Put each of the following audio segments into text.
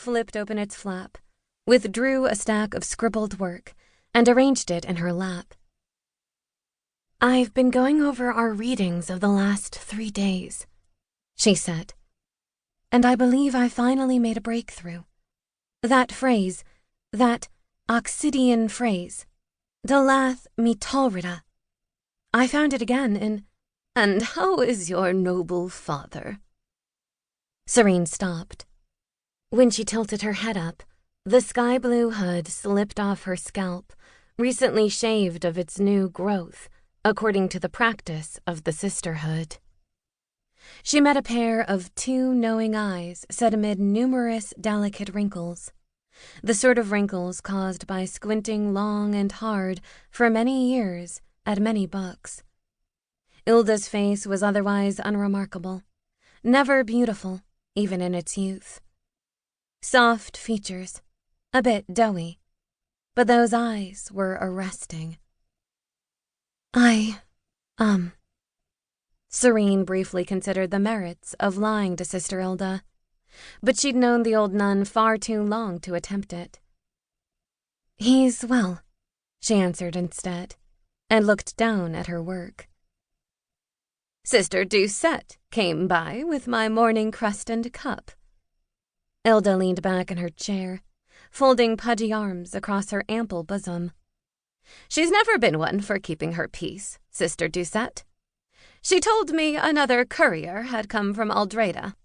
flipped open its flap, withdrew a stack of scribbled work, and arranged it in her lap. "I've been going over our readings of the last 3 days," she said, "and I believe I finally made a breakthrough. That phrase, that Oxidian phrase, Delath Mitalrida. I found it again in—" "And how is your noble father?" Serene stopped. When she tilted her head up, the sky-blue hood slipped off her scalp, recently shaved of its new growth, according to the practice of the sisterhood. She met a pair of 2 knowing eyes set amid numerous delicate wrinkles, the sort of wrinkles caused by squinting long and hard for many years at many books. Ilda's face was otherwise unremarkable, never beautiful, even in its youth. Soft features, a bit doughy, but those eyes were arresting. Serene briefly considered the merits of lying to Sister Ilda, but she'd known the old nun far too long to attempt it. "He's well," she answered instead, and looked down at her work. "Sister Doucette came by with my morning crust and cup." Ilda leaned back in her chair, folding pudgy arms across her ample bosom. "She's never been one for keeping her peace, Sister Doucette. She told me another courier had come from Aldreda.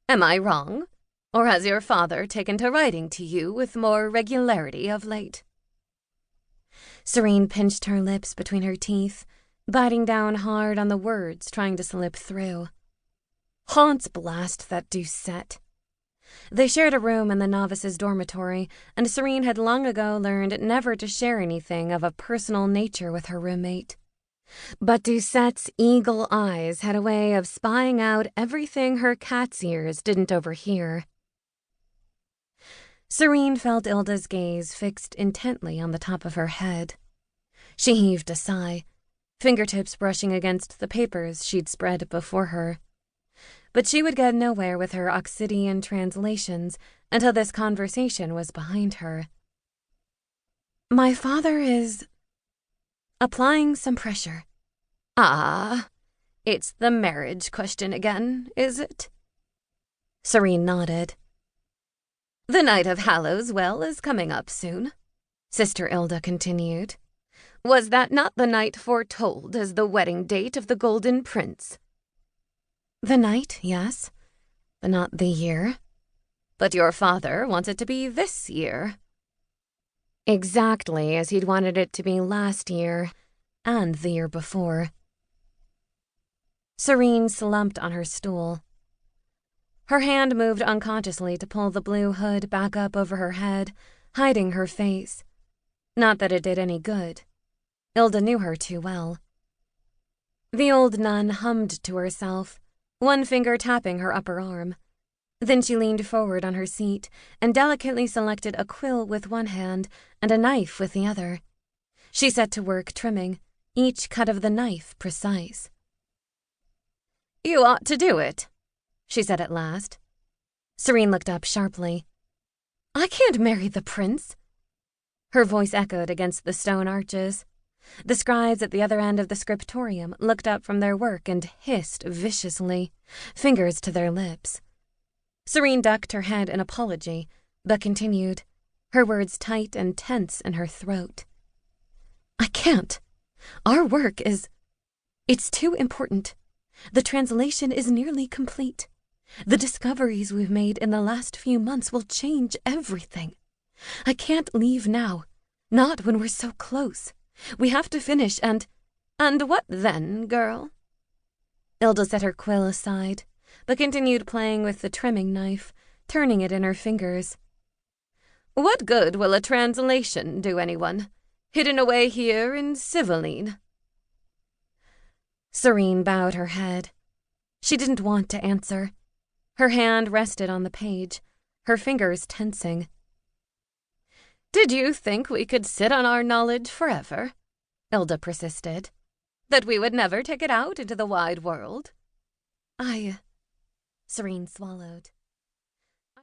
Am I wrong, or has your father taken to writing to you with more regularity of late?" Serene pinched her lips between her teeth, biting down hard on the words trying to slip through. Haunts blast that Doucette. They shared a room in the novice's dormitory, and Serene had long ago learned never to share anything of a personal nature with her roommate. But Doucette's eagle eyes had a way of spying out everything her cat's ears didn't overhear. Serene felt Ilda's gaze fixed intently on the top of her head. She heaved a sigh, fingertips brushing against the papers she'd spread before her. But she would get nowhere with her Oxidian translations until this conversation was behind her. "My father is applying some pressure." "Ah, it's the marriage question again, is it?" Serene nodded. "The night of Hallows Well is coming up soon," Sister Ilda continued. "Was that not the night foretold as the wedding date of the Golden Prince?" "The night, yes, but not the year." "But your father wants it to be this year." Exactly as he'd wanted it to be last year and the year before. Serene slumped on her stool. Her hand moved unconsciously to pull the blue hood back up over her head, hiding her face. Not that it did any good. Ilda knew her too well. The old nun hummed to herself, one finger tapping her upper arm. Then she leaned forward on her seat and delicately selected a quill with one hand and a knife with the other. She set to work trimming, each cut of the knife precise. "You ought to do it," she said at last. Serene looked up sharply. "I can't marry the prince." Her voice echoed against the stone arches. The scribes at the other end of the scriptorium looked up from their work and hissed viciously, fingers to their lips. Serene ducked her head in apology, but continued, her words tight and tense in her throat. "I can't. Our work it's too important. The translation is nearly complete. The discoveries we've made in the last few months will change everything. I can't leave now, not when we're so close. We have to finish and what then, girl?" Ilda set her quill aside, but continued playing with the trimming knife, turning it in her fingers. "What good will a translation do anyone, hidden away here in Civiline?" Serene bowed her head. She didn't want to answer. Her hand rested on the page, her fingers tensing. "Did you think we could sit on our knowledge forever?" Ilda persisted. "That we would never take it out into the wide world?" Serene swallowed.